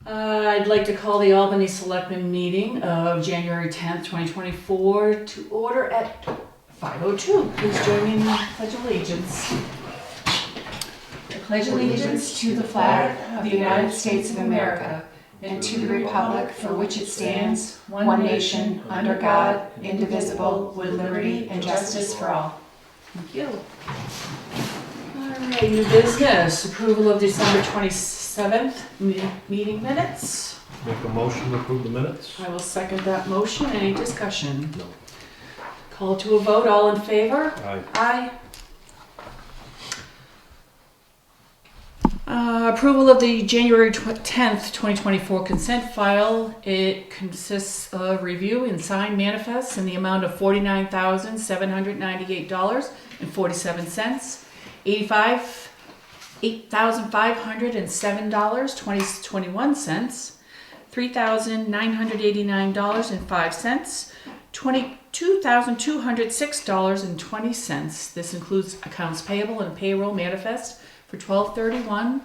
I'd like to call the Albany Selectmen meeting of January 10th, 2024 to order at 5:02. Please join me in the Pledge of Allegiance. I pledge allegiance to the flag of the United States of America and to the republic for which it stands, one nation, under God, indivisible, with liberty and justice for all. Thank you. All right, new business. Approval of December 27th meeting minutes. Make a motion to approve the minutes? I will second that motion. Any discussion? No. Call to a vote. All in favor? Aye. Aye. Approval of the January 10th, 2024 consent file. It consists of review and signed manifests in the amount of $49,798.47, $8,507.21, $3,989.05, $22,206.20. This includes accounts payable and payroll manifest for 12/31,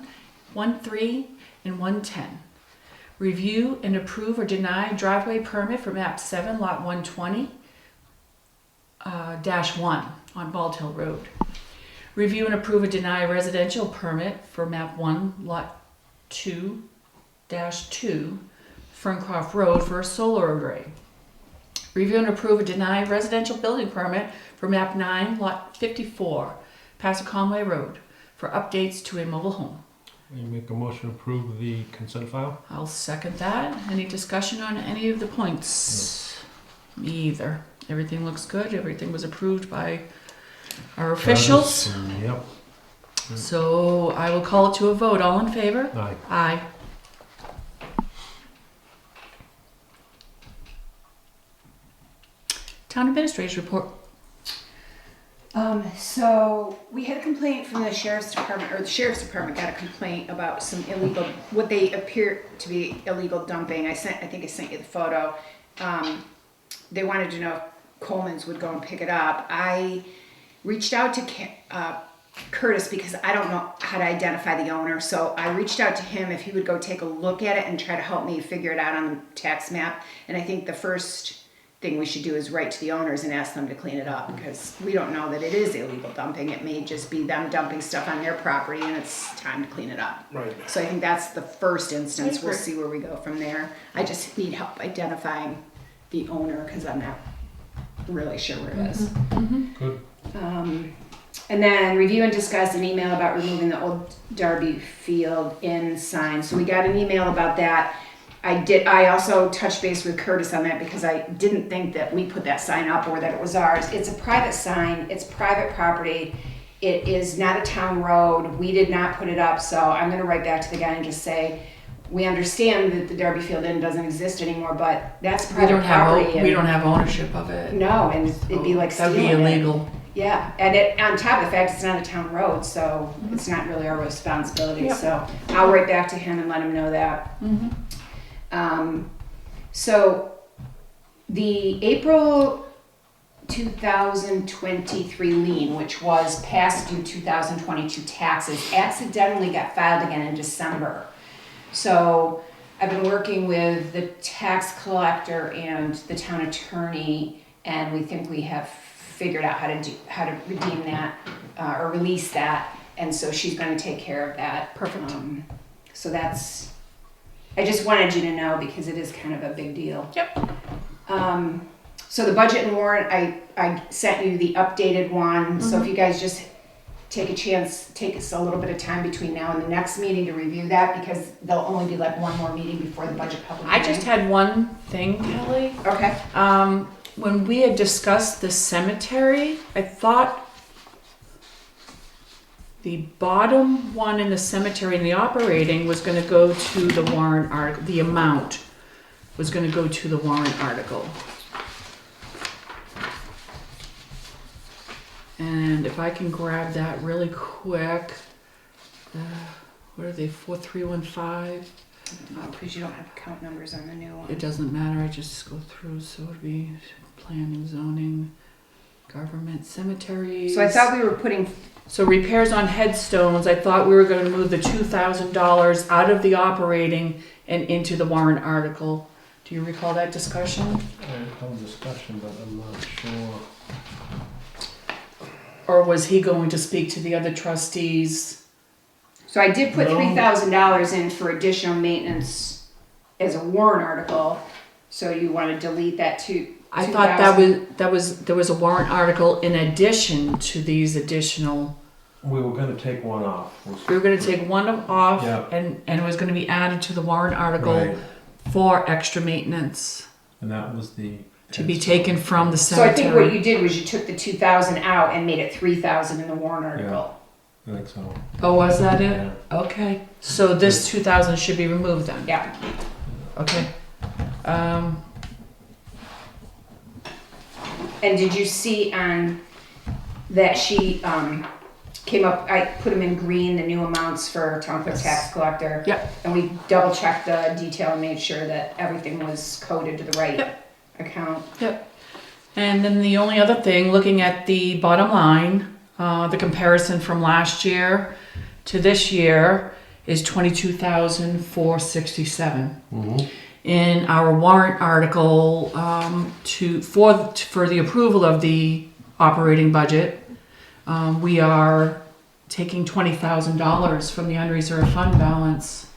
1/3, and 1/10. Review and approve or deny driveway permit for map 7, lot 120, -1 on Bald Hill Road. Review and approve or deny residential permit for map 1, lot 2-2, Ferncroft Road for a solar array. Review and approve or deny residential building permit for map 9, lot 54, Passaconway Road, for updates to a mobile home. You make a motion to approve the consent file? I'll second that. Any discussion on any of the points? No. Me either. Everything looks good. Everything was approved by our officials. Yep. So I will call it to a vote. All in favor? Aye. Aye. Town Administrator's report. So we had a complaint from the sheriff's department, or the sheriff's department got a complaint about some illegal, what they appear to be illegal dumping. I think I sent you the photo. They wanted to know if Coleman's would go and pick it up. I reached out to Curtis because I don't know how to identify the owner. So I reached out to him if he would go take a look at it and try to help me figure it out on the tax map. And I think the first thing we should do is write to the owners and ask them to clean it up, because we don't know that it is illegal dumping. It may just be them dumping stuff on their property and it's time to clean it up. Right. So I think that's the first instance. We'll see where we go from there. I just need help identifying the owner because I'm not really sure where it is. Mm-hmm. Good. And then review and discuss an email about removing the old Darby Field Inn sign. So we got an email about that. I also touched base with Curtis on that because I didn't think that we put that sign up or that it was ours. It's a private sign. It's private property. It is not a town road. We did not put it up. So I'm going to write back to the guy and just say, we understand that the Darby Field Inn doesn't exist anymore, but that's private property. We don't have ownership of it. No, and it'd be like stealing That'd be illegal. it. Yeah, and on top of the fact it's not a town road, so it's not really our responsibility. Yep. So I'll write back to him and let him know that. Mm-hmm. So the April 2023 lien, which was past due 2022 taxes, accidentally got filed again in December. So I've been working with the tax collector and the town attorney, and we think we have figured out how to redeem that or release that, and so she's going to take care of that. Perfect. So that's. I just wanted you to know because it is kind of a big deal. Yep. So the budget and warrant, I sent you the updated one. Mm-hmm. So if you guys just take us a little bit of time between now and the next meeting to review that, because there'll only be like one more meeting before the budget public hearing. I just had one thing, Kelly. Okay. When we had discussed the cemetery, I thought the bottom one in the cemetery in the operating was going to go to the warrant article. The amount was going to go to the warrant article. And if I can grab that really quick, what are they, 4315? Because you don't have account numbers on the new one. It doesn't matter, I just go through, so it'd be planning, zoning, government, cemeteries. So I thought we were putting So repairs on headstones, I thought we were going to move the $2,000 out of the operating and into the warrant article. Do you recall that discussion? I recall discussion, but I'm not sure. Or was he going to speak to the other trustees? So I did put No. $3,000 in for additional maintenance as a warrant article. So you want to delete that too? I thought there was a warrant article in addition to these additional. We were gonna take one off. We were going to take one off, Yeah. and it was going to be added to the warrant article Right, for extra maintenance and that was the. to be taken from the So I cemetery. think what you did was you took the 2,000 out and made it 3,000 in the warrant article. I think so. Oh, was that it? Yeah. Okay. So this 2,000 should be removed then. Yeah. Okay. And did you see on that sheet, came up, I put them in green, the new amounts for town clerk, tax collector. Yep. And we double checked the detail and made sure that everything was coded to the right account. Yep. And then the only other thing, looking at the bottom line, the comparison from last year to this year is 22,467. Mm-hmm. In our warrant article for the approval of the operating budget, we are taking $20,000 from the unreserved fund balance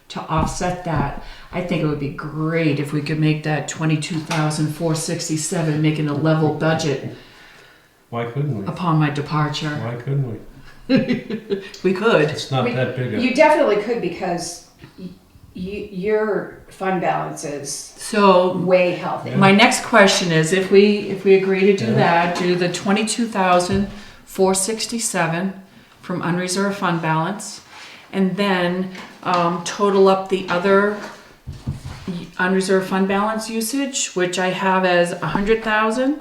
to offset that. I think it would be great if we could make that 22,467, making a level budget Why couldn't we? upon my departure. Why couldn't we? We could. It's not that big a. You definitely could because your fund balance is So way healthy. Yeah. my next question is, if we agree to do Yeah. that, do the 22,467 from unreserved fund balance, and then total up the other unreserved fund balance usage, which I have as 100,000,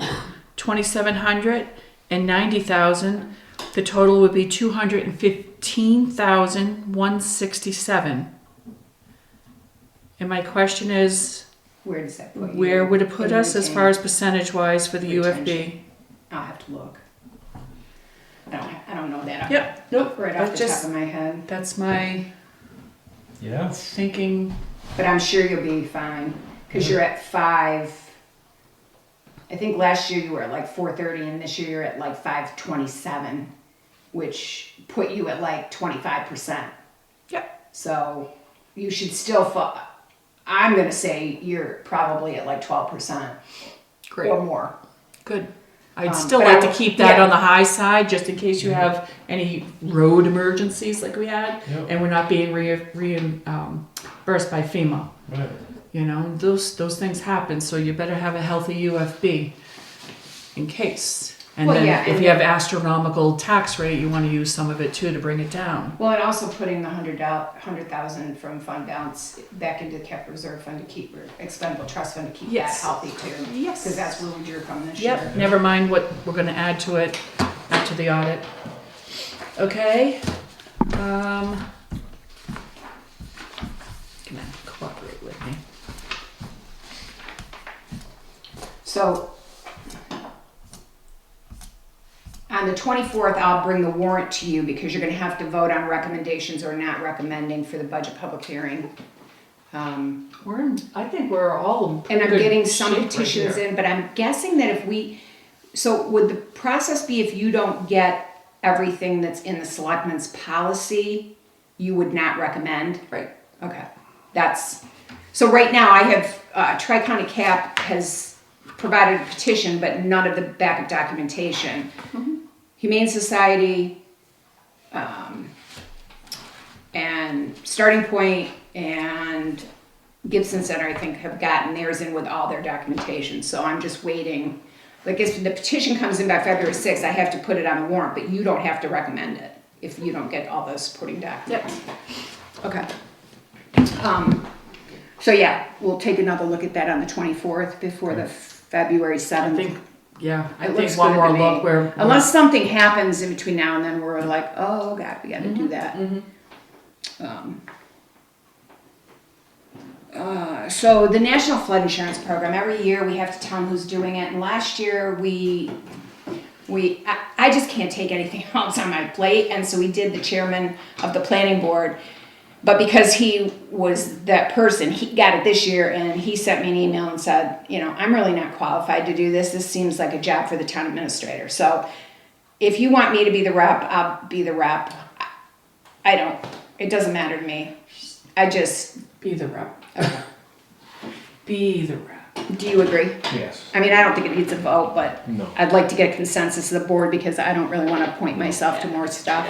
2,700, and 90,000. The total would be 215,167. And my question is, Where does that put you? where would it put in us as retain- far as percentage-wise for the retention? UFB? I'll have to look. I don't know that Yep, nope, right off that's the just, top of my head. that's my Yeah. thinking. But I'm sure you'll be fine because you're at 5. I think last year you were at like 430 and this year you're at like 527, which put you at like 25%. Yep. So you should still fall. I'm going to say you're probably at like 12% Great, or more. good. I'd Um, still but like I- to keep that yeah. on the high side, just in case you have any road emergencies like we had, Yep. and we're not being reimbursed by FEMA. Right. You know, those things happen, so you better have a healthy UFB in case. And Well, then yeah, if and you have astronomical tax rate, you want to use some of it too to bring it down. Well, and also putting the 100,000 from fund balance back into the capital reserve fund to keep, or expendable trust fund to keep Yes. that healthy too. Yes. Because that's where we drew from this year. Yep, never mind what we're gonna add to it after the audit. Okay, come on, cooperate with me. So on the 24th, I'll bring the warrant to you because you're gonna have to vote on recommendations or not recommending for the budget public hearing. I think we're all in And pretty I'm good getting some shape right petitions here. in, but I'm guessing that so would the process be if you don't get everything that's in the selectmen's policy, you would not recommend? Right. Okay, so right now I have, Tri-County Cap has provided a petition, but none of the backup documentation. Humane Society, and Starting Point and Gibson Center, I think, have gotten theirs in with all their documentation, so I'm just waiting. Like, if the petition comes in by February 6th, I have to put it on the warrant, but you don't have to recommend it if you don't get all those supporting documents. Okay. So yeah, we'll take another look at that on the 24th before the February 7th. I think, yeah, I It think looks one good more to me. look where. Unless something happens in between now and then, we're like, oh God, we gotta do that. So the National Flood Insurance Program, every year we have to tell them who's doing it, and last year I just can't take anything else on my plate, and so we did the chairman of the planning board, But because he was that person, he got it this year, and he sent me an email and said, I'm really not qualified to do this. This seems like a job for the town administrator. So if you want me to be the rep, I'll be the rep. It doesn't matter to me. I just, Be the rep. Be the rep. do you agree? Yes. I mean, I don't think it needs a vote, but No. I'd like to get a consensus of the board because I don't really want to appoint myself to more stuff.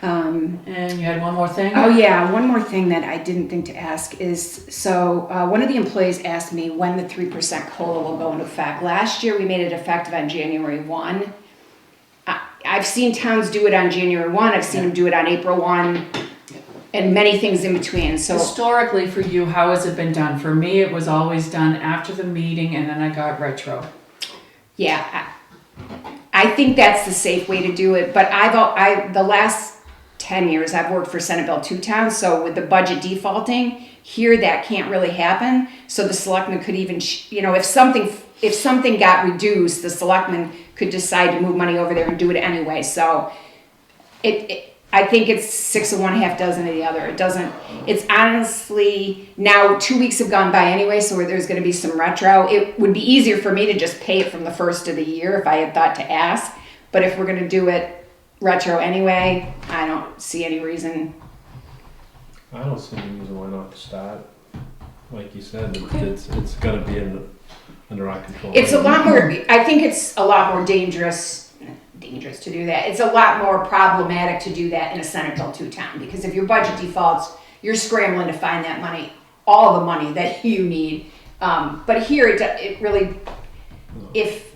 And you had one more thing? Oh yeah, one more thing that I didn't think to ask is, one of the employees asked me when the 3% COLA will go into effect. Last year, we made it effective on January 1. I've seen towns do it on January 1, I've seen them do it on April 1, and many things in between, so. Historically for you, how has it been done? For me, it was always done after the meeting and then I got retro. Yeah, I think that's the safe way to do it, but the last 10 years I've worked for Senate Bill 2 towns, so with the budget defaulting, here that can't really happen, so the selectmen could even, if something got reduced, the selectmen could decide to move money over there and do it anyway, so I think it's 6 of one, half dozen of the other. It's honestly, now 2 weeks have gone by anyway, so there's gonna be some retro. It would be easier for me to just pay it from the first of the year if I had thought to ask, but if we're gonna do it retro anyway, I don't see any reason. I don't see any reason why not to start. Like you said, it's gotta be under our control. It's a lot more, I think it's a lot more dangerous to do that. It's a lot more problematic to do that in a Senate Bill 2 town, because if your budget defaults, you're scrambling to find that money, all the money that you need. But here, it really, if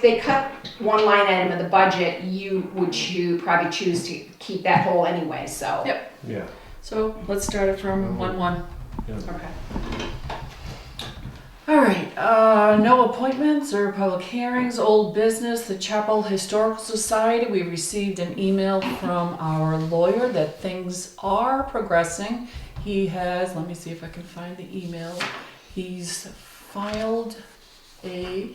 they cut one line item of the budget, you would probably choose to keep that whole anyway, so. Yep. Yeah. So let's start it from 1-1. Yeah. Okay. All right, no appointments or public hearings, old business, the Chapel Historical Society. We received an email from our lawyer that things are progressing. He has, let me see if I can find the email. He's filed a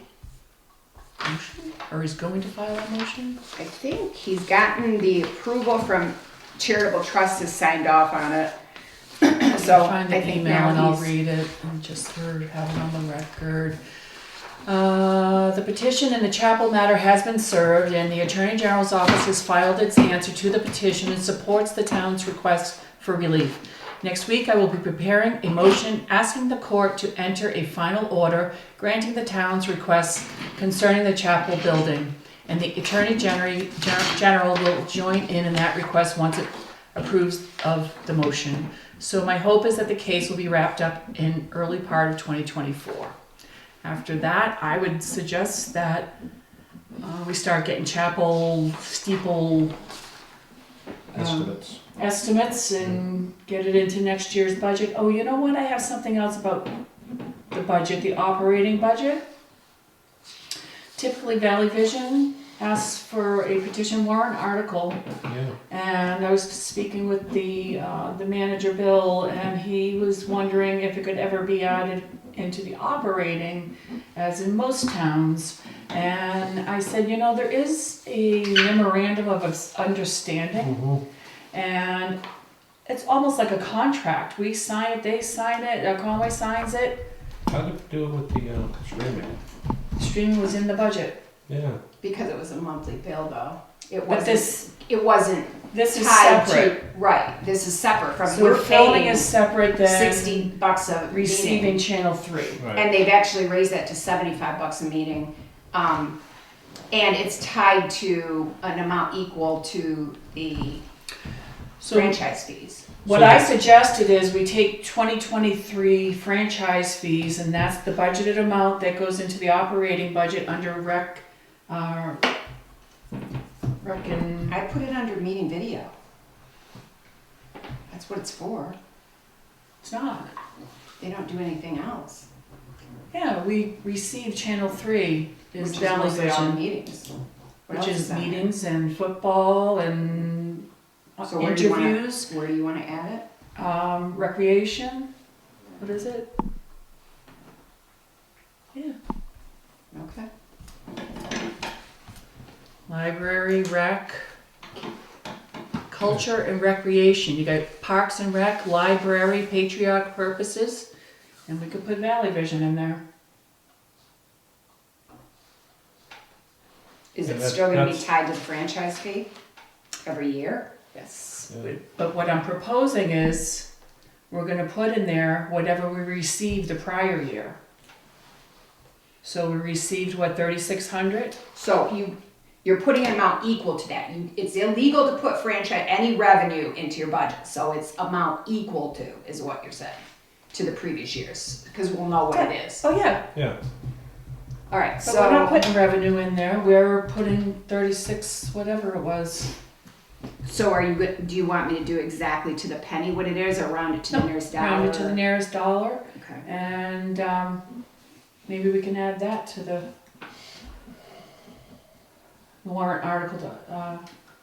motion, or he's going to file a motion. I think he's gotten the approval from Charitable Trust has signed off on it. So I'll find I the think email now and I'll he's, read it and just have it on the record. The petition in the chapel matter has been served and the Attorney General's office has filed its answer to the petition and supports the town's request for relief. Next week, I will be preparing a motion asking the court to enter a final order granting the town's request concerning the chapel building. And the Attorney General will join in that request once it approves of the motion. So my hope is that the case will be wrapped up in early part of 2024. After that, I would suggest that we start getting chapel steeple estimates and get it into next year's budget. Oh, you know what? I have something else about the budget, the operating budget. Typically, Valley Vision asks for a petition warrant article. Yeah. And I was speaking with the manager, Bill, and he was wondering if it could ever be added into the operating, as in most towns. And I said, there is a memorandum of understanding, and it's almost like a contract. We sign it, they sign it, Conway signs it. How did it do with the streaming? Streaming was in the budget. Yeah. because it was a monthly bill though. It But wasn't this is tied separate. to, right, this is separate from, So we're filming paying is separate than $60 a receiving meeting. channel 3. Right. And they've actually raised that to $75 a meeting. And it's tied to an amount equal to the So franchise fees. what I suggested is we take 2023 franchise fees, and that's the budgeted amount that goes into the operating budget under rec and I put it under meeting video. That's what it's for. it's not. They don't do anything else. Yeah, we receive channel 3 is Which is Valley mostly all Vision, meetings. What which else is that? meetings and football and So where do you wanna- interviews, Where do you want to add it? recreation. What is it? Yeah, Okay. library, rec, culture and recreation. You got Parks and Rec, library, patriotic purposes, and we could put Valley Vision in there. Is Yeah, it still gonna be that's- tied to the franchise fee every year? Yes. Yeah. But what I'm proposing is, we're gonna put in there whatever we received the prior year. So we received, what, 3,600? So you're putting an amount equal to that. It's illegal to put any revenue into your budget, so it's amount equal to, is what you're saying, to the previous years, because we'll know what it is. Oh, yeah. Yeah. All right, But so. we're not putting revenue in there, we're putting 36, whatever it was. So are you good, do you want me to do exactly to the penny what it is, or round it to the Nope, nearest dollar? Round it to the nearest dollar, Okay. and maybe we can add that to the warrant article to,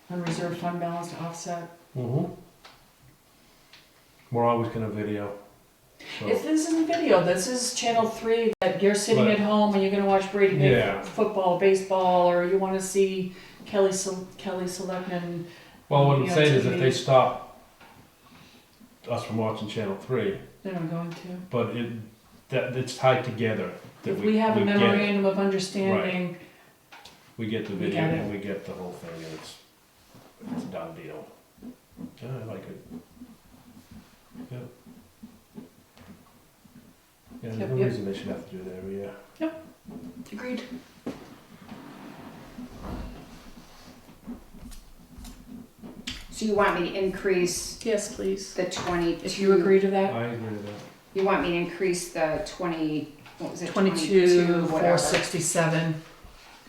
unreserved fund balance to offset. Mm-hmm. We're always gonna video. So, If this isn't video, this is channel 3, that you're sitting Right. at home and you're gonna watch Brady Bay Yeah. football, baseball, or you wanna see Kelly Selectman. well, what I'm you know, saying is if TV. they stop us from watching Channel 3, They're not going to. but it's tied together. that If we have a get it. memorandum of understanding, We get the We video get it. and we get the whole thing, and it's a done deal. Yeah, I like it. Yep. Yeah, there's Yep, no yep. reason they should have to do that every year. agreed. So you want me to increase Yes, please. the 22? If you agree to that. I agree with that. You want me to increase the 20, what was it? 22, whatever, 467.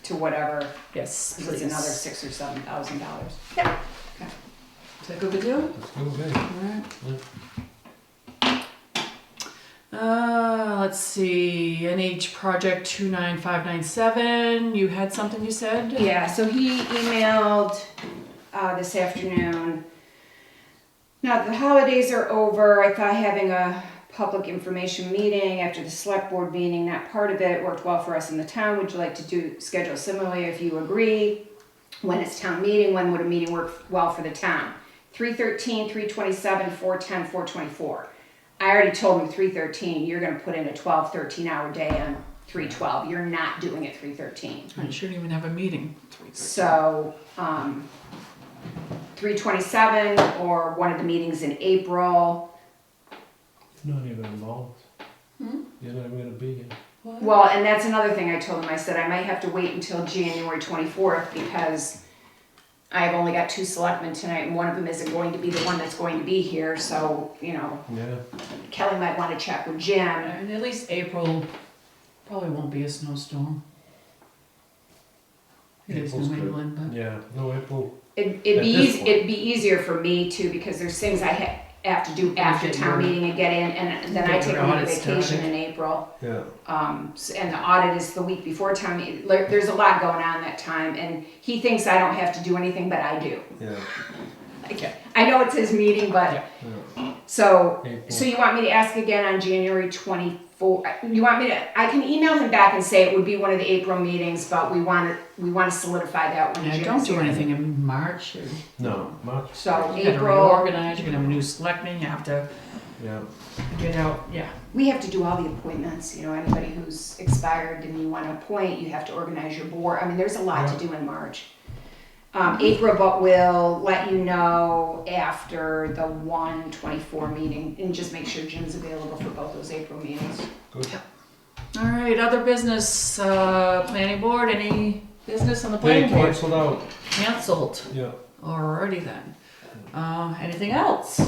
to whatever, Yes, so please. it's another $6,000 or $7,000. Is that good with you? Let's go with it. Alright. Let's see, NH Project 29597, you had something you said? Yeah, so he emailed this afternoon. Now, the holidays are over. I thought having a public information meeting after the select board meeting, that part of it worked well for us in the town. Would you like to schedule similarly if you agree? When it's town meeting, when would a meeting work well for the town? 3/13, 3/27, 4/10, 4/24. I already told him 3/13, you're gonna put in a 12, 13-hour day on 3/12. You're not doing it 3/13. I shouldn't even have a meeting. So, 3/27 or one of the meetings in April. You're not even involved. You're not even gonna be here. What? Well, and that's another thing I told him. I said I might have to wait until January 24th because I've only got 2 selectmen tonight and one of them isn't going to be the one that's going to be here. So, you know, Yeah. Kelly might want to check with Jim. And at least April probably won't be a snowstorm. It is April's New good. England, but. Yeah, no, April. It'd At be this easy. point. It'd be easier for me too because there's things I have to do after Get town your- meeting and get in, and then I get take your a week audit vacation started. in April. Yeah. And the audit is the week before town meeting. There's a lot going on that time, and he thinks I don't have to do anything, but I do. Yeah. I know it's his meeting, but Yeah. Yeah. so April. you want me to ask again on January 24th? You want me to? I can email him back and say it would be one of the April meetings, but we want to solidify that when Yeah, Jim's don't do here. anything in March. Or, No, March. So you gotta April, reorganize, you're gonna have a new selectman, you have to Yeah. get out, yeah. we have to do all the appointments. You know, anybody who's expired and you want to appoint, you have to organize your board. I mean, there's a lot to do in March. April, but we'll let you know after the 1/24 meeting and just make sure Jim's available for both those April meetings. Good. All right, other business, planning board, any business on the They planning board? canceled out. Canceled. Yeah. Alrighty then. Anything else?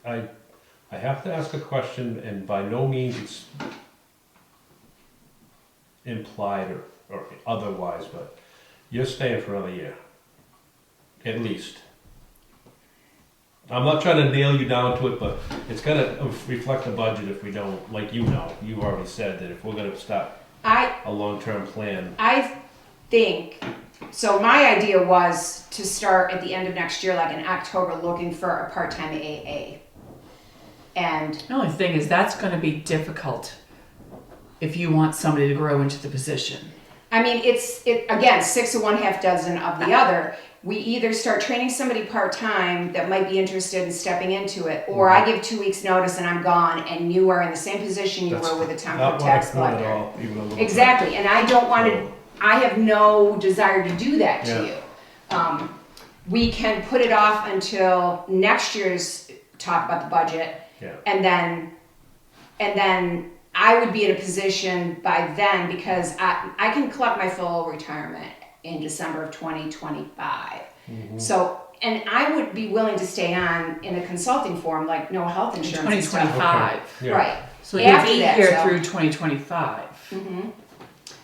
I have to ask a question, and by no means it's implied or otherwise, but you're staying for another year, at least. I'm not trying to nail you down to it, but it's gonna reflect the budget if we don't, like you've already said that if we're gonna start a long-term plan. I think, so my idea was to start at the end of next year, like in October, looking for a part-time AA. And The only thing is that's gonna be difficult if you want somebody to grow into the position. I mean, again, 6 of one, half dozen of the other. We either start training somebody part-time that might be interested in stepping into it, or I give 2 weeks notice and I'm gone, and you are in the same position you were with the town clerk tax collector. Not what I even a little Exactly, and I don't want to, I have no desire to do that to you. We can put it off until next year's talk about the budget, and then I would be in a position by then, because I can collect my full retirement in December of 2025. So, and I would be willing to stay on in a consulting form, like no health insurance and stuff. 2025. Okay. Right. So you'll be here through 2025.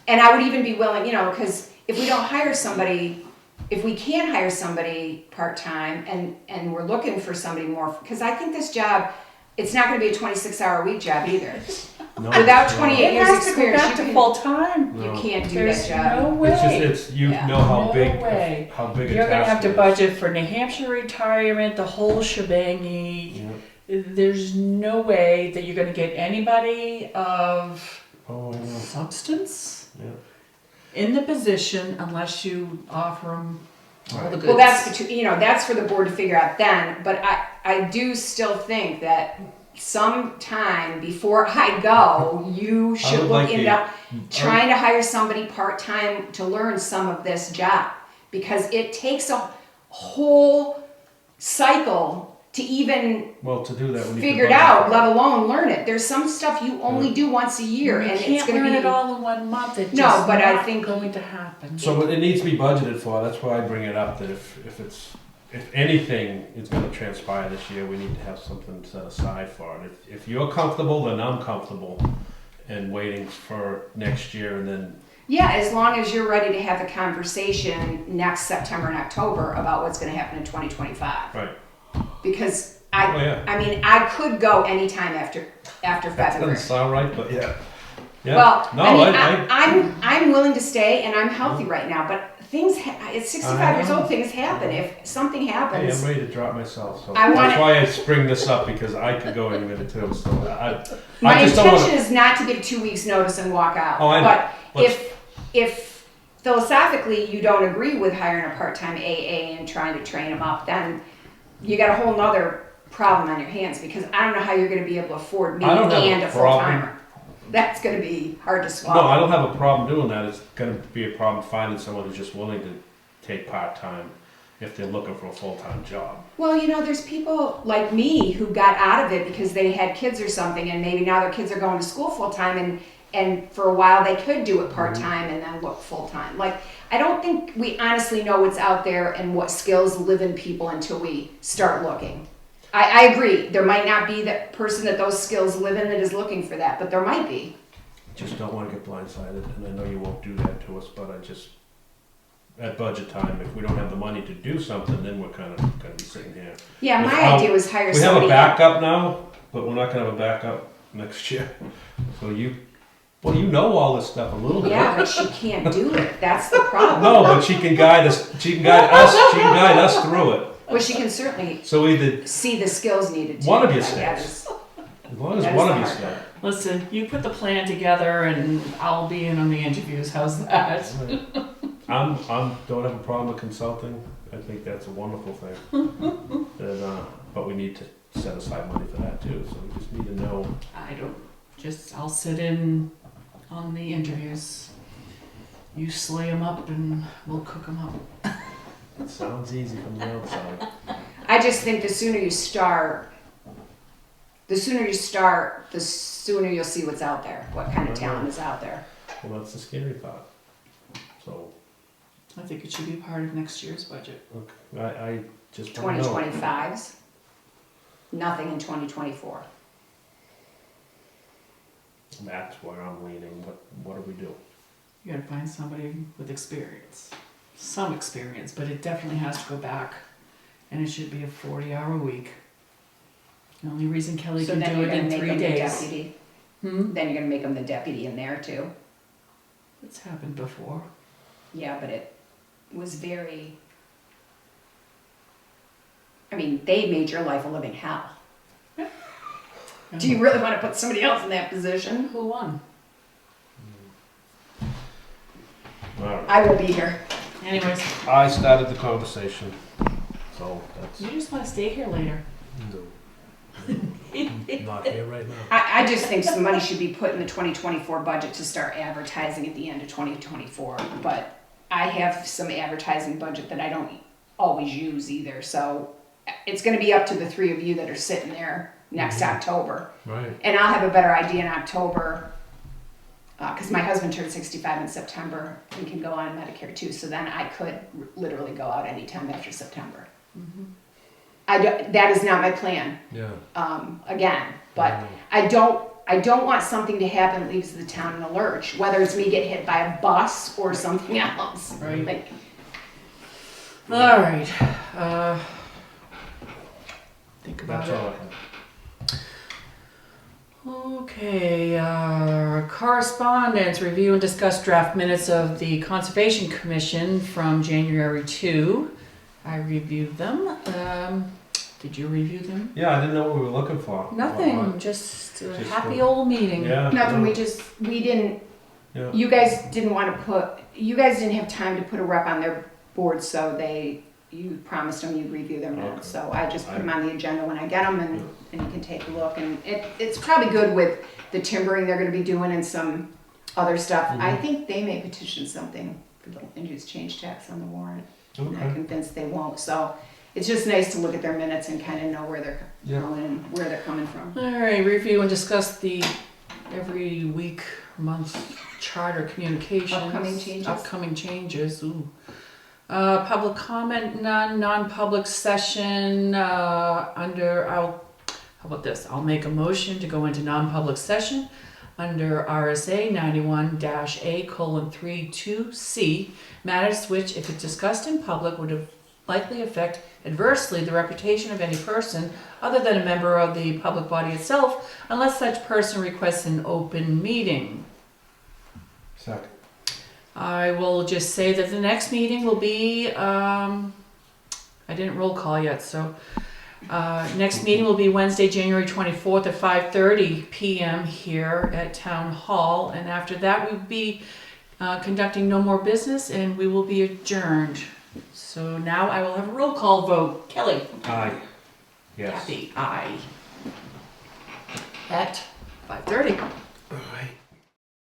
And I would even be willing, because if we don't hire somebody, if we can hire somebody part-time and we're looking for somebody more, because I think this job, it's not going to be a 26-hour-a-week job either. No, Without 28 years experience, back to full time. You can't do There's that job. no way. It's you know how big No way. how big a You're gonna task have to it is. budget for New Hampshire retirement, the whole shebang. There's no way that you're gonna get anybody of substance in the position unless you offer them all the goods. Well, that's for the board to figure out then. But I do still think that sometime before I go, you should look into trying to hire somebody part-time to learn some of this job, because it takes a whole cycle to even to do that, we figure it out, let alone learn it. There's some stuff you only do once a year, You and can't it's going to learn be it all in 1 month. It's No, just but I not think- going to happen. So it needs to be budgeted for. That's why I bring it up. That if anything is going to transpire this year, we need to have something set aside for it. If you're comfortable, then I'm comfortable, and waiting for next year, and then Yeah, as long as you're ready to have the conversation next September and October about what's going to happen in 2025. right. Because Oh, mean, I could go anytime after That February. doesn't sound right, but yeah. Well, no, I'm willing to stay, and I'm healthy right now. But things, it's 65 years old. Things happen. If something Hey, happens, I'm ready to drop myself. So I that's why I spring this up, because I could go any minute too. So my I just don't intention want is not to give 2 weeks notice and walk out. Oh, I know. But if philosophically you don't agree with hiring a part-time AA and trying to train them up, then you got a whole nother problem on your hands, because I don't know how you're going to be able to afford me I don't have and a a full-timer. That's going to be hard to swallow. No, I don't have a problem doing that. It's going to be a problem finding someone who's just willing to take part-time if they're looking for a full-time job. Well, there's people like me who got out of it because they had kids or something, and maybe now their kids are going to school full-time, and for a while they could do it part-time and then look full-time. Like, I don't think we honestly know what's out there and what skills live in people until we start looking. I agree. There might not be that person that those skills live in that is looking for that, but there might be. Just don't want to get blindsided, and I know you won't do that to us, but I just, at budget time, if we don't have the money to do something, then we're kind of going to be sitting here. Yeah, my idea was hire We somebody. have a backup now, but we're not going to have a backup next year. So you know all this stuff a little bit. Yeah, but she can't do it. That's the problem. No, but she can guide us. She can guide us. She can guide us through it. Well, she can certainly So either see the skills needed to. one of you That stays. is- As long as That is one the of you hard stays. Listen, you put the plan together and I'll be in on the interviews. How's that? I'm don't have a problem with consulting. I think that's a wonderful thing. But we need to set aside money for that too. So we just need to know. I'll sit in on the interviews. You slay them up and we'll cook them up. It sounds easy from the outside. I just think the sooner you start, the sooner you'll see what's out there, what kind of talent is out there. Well, that's the scary part. So I think it should be part of next year's budget. okay, I just want to know. 2025s, nothing in 2024. That's where I'm leaning. What do we do? You gotta find somebody with experience. Some experience, but it definitely has to go back. And it should be a 40-hour week. The only reason Kelly So can then do you're it gonna in make 3 him the days. deputy. Hmm? Then you're gonna make him the deputy in there too. It's happened before. Yeah, but it was very. I mean, they made your life a living hell. Do you really want to put somebody else in that position? Who won? All right. I will be here. Anyways, I started the conversation, so that's you just wanna stay here later. not here right now. I just think some money should be put in the 2024 budget to start advertising at the end of 2024. But I have some advertising budget that I don't always use either. So it's gonna be up to the three of you that are sitting there next October. Right. And I'll have a better idea in October, because my husband turned 65 in September and can go on Medicare too. So then I could literally go out anytime after September. That is not my plan, Yeah. again, but I don't want something to happen that leaves the town in a lurch, whether it's me getting hit by a bus or something else. Right. Like, All right, think about That's it. all I have. Okay, correspondence, review and discuss draft minutes of the Conservation Commission from January 2. I reviewed them. Did you review them? Yeah, I didn't know what we were looking for. Nothing, just a Just happy for- old meeting. Yeah. nothing, no, we didn't, Yeah. you guys didn't have time to put a rep on their board, so you promised them you'd review their minutes. Okay. So I just put them on the agenda when I get them, and you can take a look. And it's probably good with the timbering they're gonna be doing and some other stuff. I think they may petition something for the land use change tax on the warrant. I'm Okay. convinced they won't, so it's just nice to look at their minutes and kind of know where they're Yeah. going and where they're coming from. All right, review and discuss the every week, month charter communications. Upcoming changes. Ooh. Public comment, non-public session, how about this? I'll make a motion to go into non-public session under RSA 91-A:32C, matters which, if it's discussed in public, would have likely affect adversely the reputation of any person other than a member of the public body itself, unless such person requests an open meeting. Second. I will just say that the next meeting will be, I didn't roll call yet, so, next meeting will be Wednesday, January 24th at 5:30 p.m. here at Town Hall, and after that we'll be conducting no more business and we will be adjourned. So now I will have a roll call vote. Kelly? Aye. Yes. Kathy? Aye. At 5:30. All right.